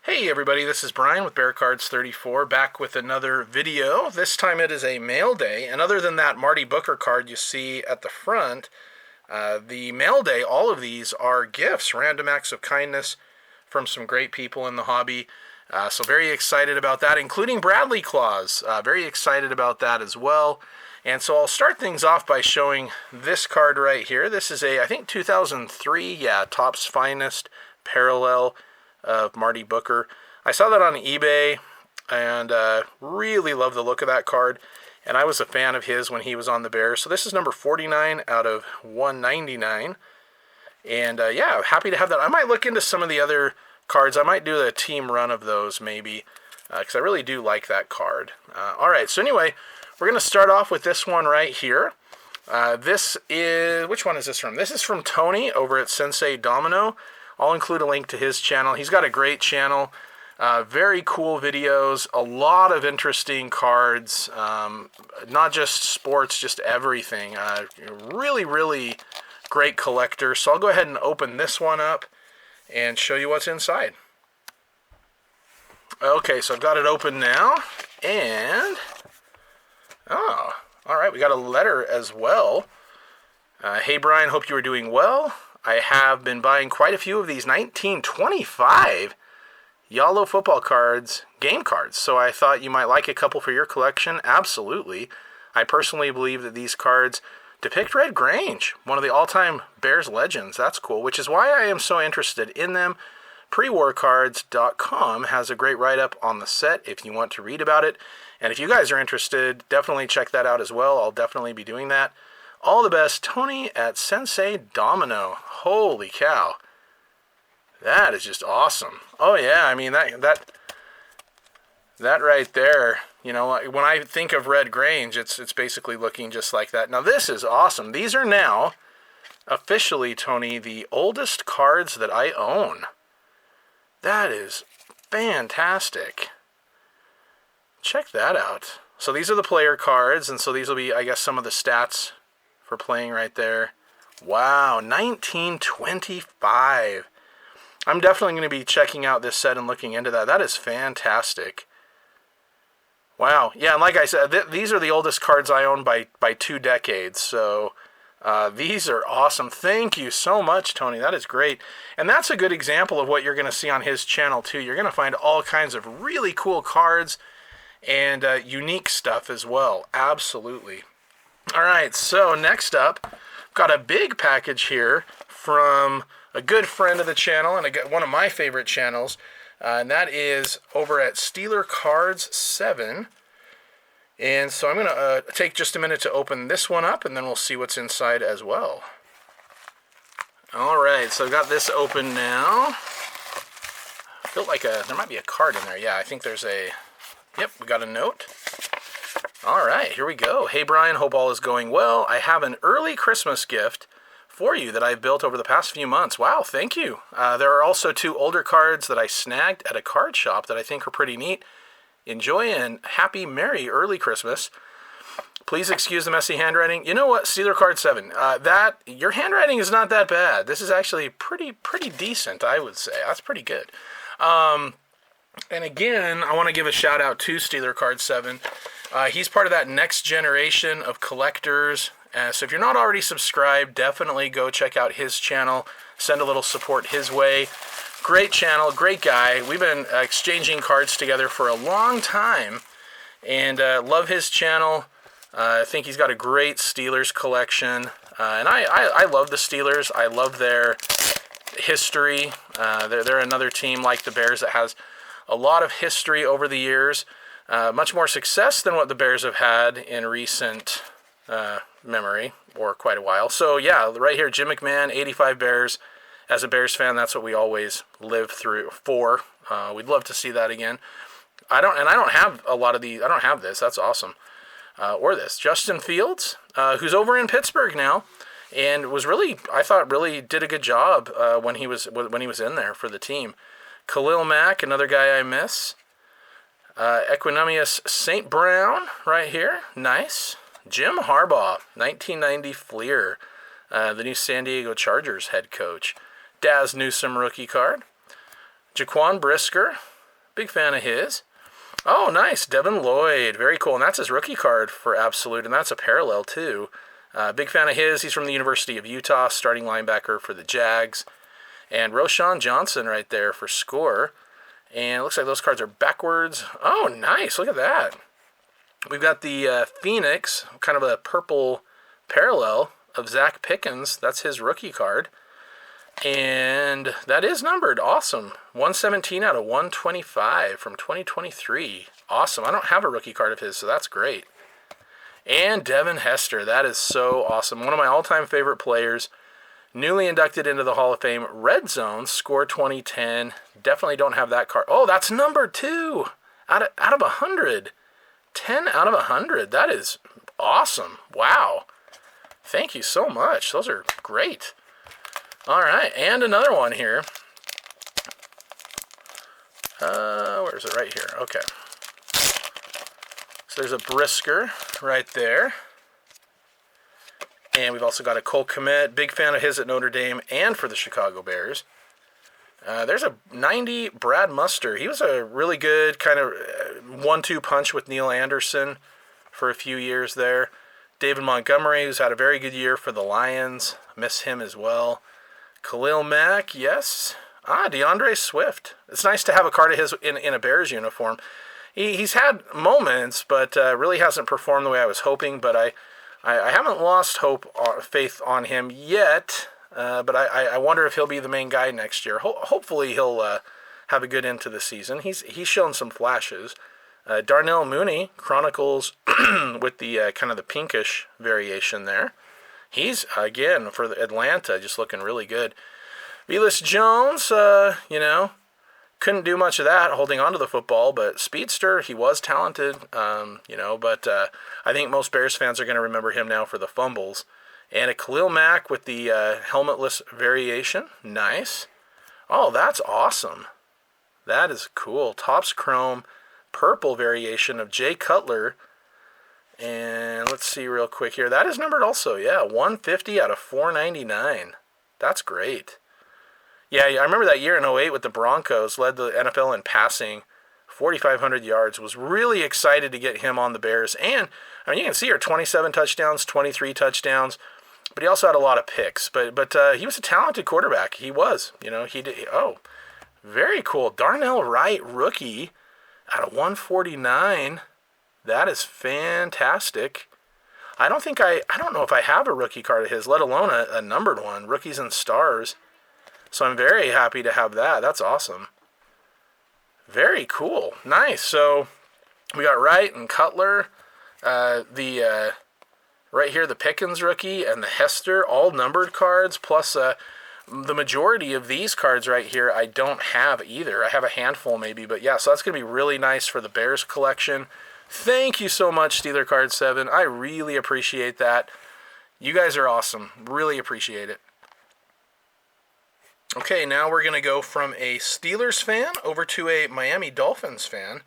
Hey everybody, this is Brian with Bear Cards 34, back with another video. This time it is a mail day, and other than that Marty Booker card you see at the front, the mail day, all of these are gifts, random acts of kindness from some great people in the hobby. So very excited about that, including Bradley Claus. Very excited about that as well. And so I'll start things off by showing this card right here. This is I think 2003, Topps Finest Parallel of Marty Booker. I saw that on eBay and really love the look of that card. And I was a fan of his when he was on the Bears. So this is number 49 out of 199. And happy to have that. I might look into some of the other cards. I might do a team run of those maybe, because I really do like that card. All right, so anyway, we're going to start off with this one right here. Which one is this from? This is from Tony over at Sensei Domino. I'll include a link to his channel. He's got a great channel, very cool videos, a lot of interesting cards, not just sports, just everything. Really, really great collector. So I'll go ahead and open this one up and show you what's inside. Okay, so I've got it open now, and all right, we got a letter as well. Hey Brian, hope you are doing well. I have been buying quite a few of these 1925 YOLO football cards, game cards, so I thought you might like a couple for your collection. Absolutely. I personally believe that these cards depict Red Grange, one of the all-time Bears legends. That's cool, which is why I am so interested in them. Prewarcards.com has a great write-up on the set if you want to read about it. And if you guys are interested, definitely check that out as well. I'll definitely be doing that. All the best, Tony at Sensei Domino. Holy cow. That is just awesome. Oh yeah, I mean that right there, you know, when I think of Red Grange, it's basically looking just like that. Now this is awesome. These are now officially, Tony, the oldest cards that I own. That is fantastic. Check that out. So these are the player cards, and so these will be, I guess, some of the stats for playing right there. Wow, 1925. I'm definitely going to be checking out this set and looking into that. That is fantastic. Wow. Yeah, and like I said, these are the oldest cards I own by 2 decades. So these are awesome. Thank you so much, Tony. That is great. And that's a good example of what you're going to see on his channel, too. You're going to find all kinds of really cool cards and unique stuff as well. Absolutely. All right, so next up, got a big package here from a good friend of the channel and one of my favorite channels, and that is over at Steeler Cards 7. And so I'm going to take just a minute to open this one up, and then we'll see what's inside as well. All right, so I've got this open now. I feel like there might be a card in there. Yeah, I think there's yep, we got a note. All right, here we go. Hey, Brian, hope all is going well. I have an early Christmas gift for you that I've built over the past few months. Wow, thank you. There are also 2 older cards that I snagged at a card shop that I think are pretty neat. Enjoy and happy, merry early Christmas. Please excuse the messy handwriting. You know what, Steeler Card 7, your handwriting is not that bad. This is actually pretty decent, I would say. That's pretty good. And again, I want to give a shout out to Steeler Card 7. He's part of that next generation of collectors. So if you're not already subscribed, definitely go check out his channel. Send a little support his way. Great channel, great guy. We've been exchanging cards together for a long time. And love his channel. I think he's got a great Steelers collection. And I love the Steelers. I love their history. They're another team like the Bears that has a lot of history over the years. Much more success than what the Bears have had in recent memory, or quite a while. So yeah, right here, Jim McMahon, 85 Bears. As a Bears fan, that's what we always live for. We'd love to see that again. I don't have a lot of these. I don't have this. That's awesome. Or this. Justin Fields, who's over in Pittsburgh now, and I thought really did a good job when he was in there for the team. Khalil Mack, another guy I miss. Equanimous St. Brown right here. Nice. Jim Harbaugh, 1990 Fleer, the new San Diego Chargers head coach. Daz Newsome rookie card. Jaquan Brisker, Big fan of his. Oh, nice. Devin Lloyd. Very cool. And that's his rookie card for Absolute, and that's a parallel, too. Big fan of his. He's from the University of Utah, starting linebacker for the Jags. And Roshan Johnson right there for Score. And it looks like those cards are backwards. Oh, nice. Look at that. We've got the Phoenix, kind of a purple parallel of Zach Pickens. That's his rookie card. And that is numbered. Awesome. 117 out of 125 from 2023. Awesome. I don't have a rookie card of his, so that's great. And Devin Hester. That is so awesome. One of my all-time favorite players. Newly inducted into the Hall of Fame. Red Zone, Score 2010. Definitely don't have that card. Oh, that's numbered too. Out of 100. 10 out of 100. That is awesome. Wow. Thank you so much. Those are great. All right, and another one here. Where is it? Right here. Okay. So there's a Brisker right there. And we've also got a Cole Kmet. Big fan of his at Notre Dame and for the Chicago Bears. There's a 90 Brad Muster. He was a really good kind of 1-2 punch with Neil Anderson for a few years there. David Montgomery, who's had a very good year for the Lions. Miss him as well. Khalil Mack, yes. DeAndre Swift. It's nice to have a card of his in a Bears uniform. He's had moments, but really hasn't performed the way I was hoping. But I haven't lost faith on him yet. But I wonder if he'll be the main guy next year. Hopefully he'll have a good end to the season. He's shown some flashes. Darnell Mooney, Chronicles with the kind of the pinkish variation there. He's, again, for Atlanta, just looking really good. Velus Jones, couldn't do much of that holding on to the football, but speedster, he was talented, but I think most Bears fans are going to remember him now for the fumbles. And a Khalil Mack with the helmetless variation. Nice. Oh, that's awesome. That is cool. Topps Chrome, purple variation of Jay Cutler. And let's see real quick here. That is numbered also, yeah. 150 out of 499. That's great. Yeah, I remember that year in 08 with the Broncos, led the NFL in passing, 4,500 yards. Was really excited to get him on the Bears. And, you can see here, 27 touchdowns, 23 touchdowns. But he also had a lot of picks. But he was a talented quarterback. He was. He did. Oh, very cool. Darnell Wright, rookie, out of 149. That is fantastic. I don't know if I have a rookie card of his, let alone a numbered one. Rookies and Stars. So I'm very happy to have that. That's awesome. Very cool. Nice. So we got Wright and Cutler. Right here, the Pickens rookie and the Hester, all numbered cards, plus the majority of these cards right here I don't have either. I have a handful maybe, but yeah, so that's going to be really nice for the Bears collection. Thank you so much, Steeler Card 7. I really appreciate that. You guys are awesome. Really appreciate it. Okay, now we're going to go from a Steelers fan over to a Miami Dolphins fan.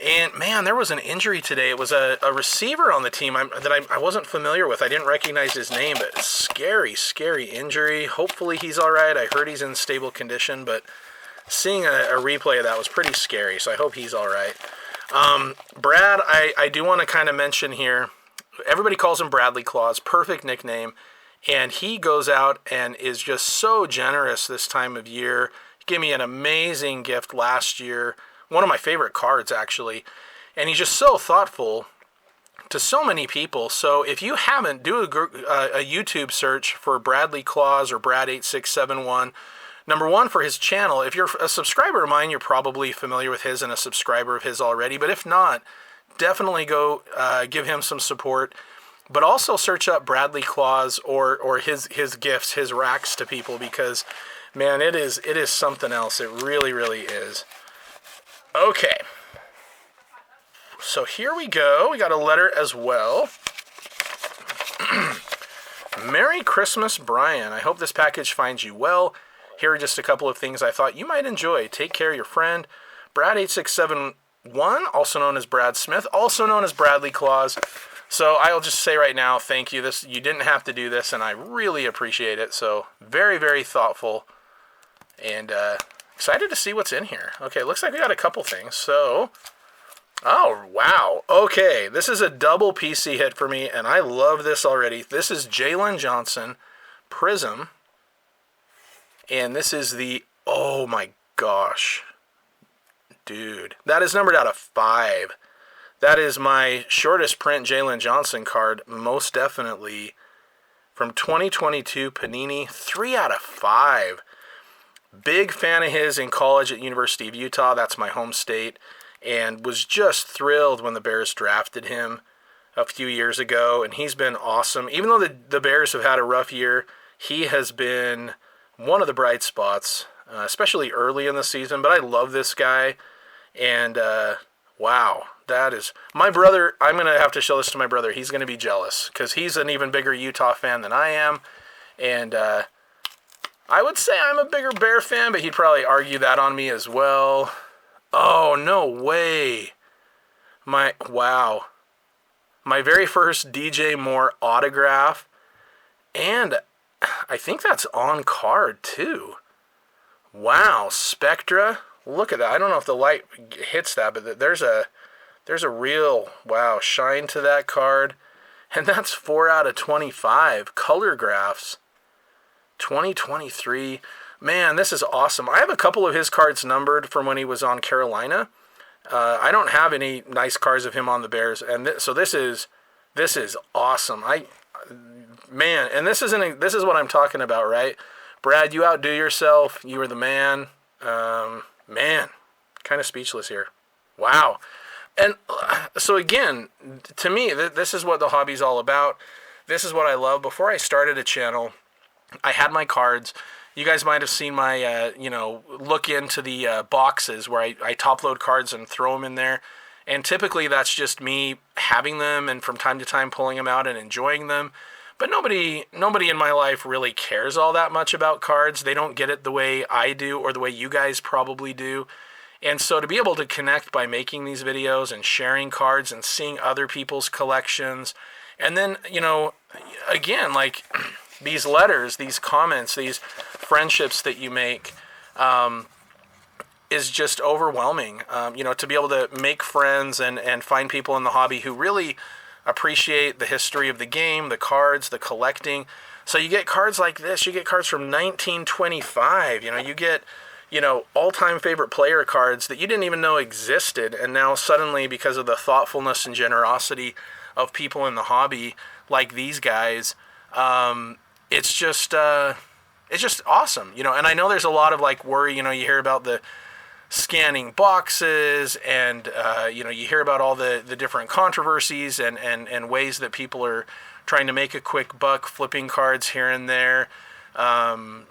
And, man, there was an injury today. It was a receiver on the team that I wasn't familiar with. I didn't recognize his name, but scary, scary injury. Hopefully he's all right. I heard he's in stable condition, but seeing a replay of that was pretty scary, so I hope he's all right. Brad, I do want to kind of mention here, everybody calls him Bradley Claus, perfect nickname, and he goes out and is just so generous this time of year. He gave me an amazing gift last year, one of my favorite cards actually, and he's just so thoughtful to so many people. So if you haven't, do a YouTube search for Bradley Claus or Brad8671. Number one, for his channel. If you're a subscriber of mine, you're probably familiar with his and a subscriber of his already. But if not, definitely go give him some support. But also search up Bradley Claus or his gifts, his racks to people, because, man, it is something else. It really, really is. Okay. So here we go. We got a letter as well. Merry Christmas, Brian. I hope this package finds you well. Here are just a couple of things I thought you might enjoy. Take care of your friend, Brad8671, also known as Brad Smith, also known as Bradley Claus. So I'll just say right now, thank you. You didn't have to do this, and I really appreciate it. So very, very thoughtful. And excited to see what's in here. Okay, looks like we got a couple things. So, oh, wow. Okay, this is a double PC hit for me, and I love this already. This is Jalen Johnson Prism, and this is the, oh my gosh. Dude, that is numbered out of 5. That is my shortest print Jalen Johnson card, most definitely. From 2022 Panini, 3 out of 5. Big fan of his in college at University of Utah. That's my home state. And was just thrilled when the Bears drafted him a few years ago. And he's been awesome. Even though the Bears have had a rough year, he has been one of the bright spots, especially early in the season. But I love this guy. And, wow, that is... My brother, I'm going to have to show this to my brother. He's going to be jealous because he's an even bigger Utah fan than I am. And I would say I'm a bigger Bear fan, but he'd probably argue that on me as well. Oh, no way. Wow. My very first DJ Moore autograph. And I think that's on card, too. Wow, Spectra. Look at that. I don't know if the light hits that, but there's a real, wow, shine to that card. And that's 4 out of 25. Color graphs. 2023. Man, this is awesome. I have a couple of his cards numbered from when he was on Carolina. I don't have any nice cards of him on the Bears, and so this is awesome. Man, and this is what I'm talking about, right? Brad, you outdo yourself. You are the man. Man, kind of speechless here. Wow. And so again, to me, this is what the hobby's all about. This is what I love. Before I started a channel, I had my cards. You guys might have seen my, look into the boxes where I top load cards and throw them in there. And typically that's just me having them and from time to time pulling them out and enjoying them. But nobody in my life really cares all that much about cards. They don't get it the way I do or the way you guys probably do. And so to be able to connect by making these videos and sharing cards and seeing other people's collections, and then, again, like these letters, these comments, these friendships that you make, is just overwhelming. To be able to make friends and find people in the hobby who really appreciate the history of the game, the cards, the collecting. So you get cards like this. You get cards from 1925. You get, all-time favorite player cards that you didn't even know existed. And now suddenly, because of the thoughtfulness and generosity of people in the hobby, like these guys, it's just awesome. And I know there's a lot of worry. You hear about the scanning boxes and, you hear about all the different controversies and ways that people are trying to make a quick buck, flipping cards here and there,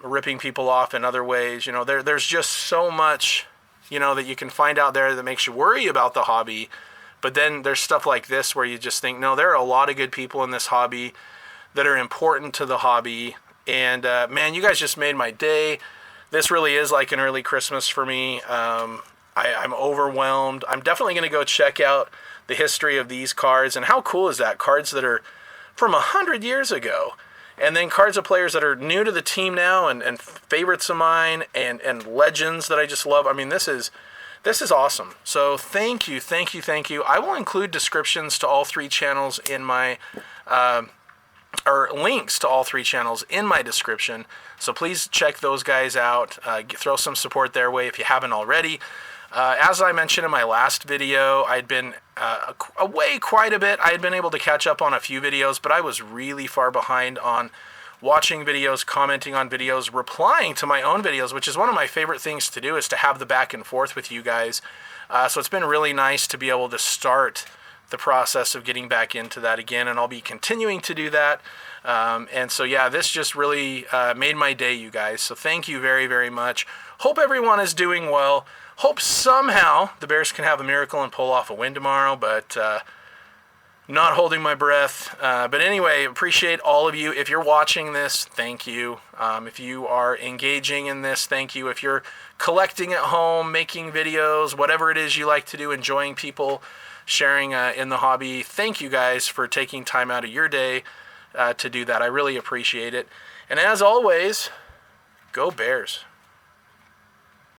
ripping people off in other ways. There's just so much, that you can find out there that makes you worry about the hobby. But then there's stuff like this where you just think, no, there are a lot of good people in this hobby that are important to the hobby. And, man, you guys just made my day. This really is like an early Christmas for me. I'm overwhelmed. I'm definitely going to go check out the history of these cards. And how cool is that? Cards that are from 100 years ago. And then cards of players that are new to the team now and favorites of mine and legends that I just love. I mean, this is awesome. So thank you. I will include descriptions to all 3 channels in my... or links to all 3 channels in my description. So please check those guys out. Throw some support their way if you haven't already. As I mentioned in my last video, I'd been away quite a bit. I had been able to catch up on a few videos, but I was really far behind on watching videos, commenting on videos, replying to my own videos, which is one of my favorite things to do, is to have the back and forth with you guys. So it's been really nice to be able to start the process of getting back into that again, and I'll be continuing to do that. And so, yeah, this just really made my day, you guys. So thank you very, very much. Hope everyone is doing well. Hope somehow the Bears can have a miracle and pull off a win tomorrow, but not holding my breath. But anyway, appreciate all of you. If you're watching this, thank you. If you are engaging in this, thank you. If you're collecting at home, making videos, whatever it is you like to do, enjoying people sharing in the hobby, thank you guys for taking time out of your day to do that. I really appreciate it. And as always, go Bears.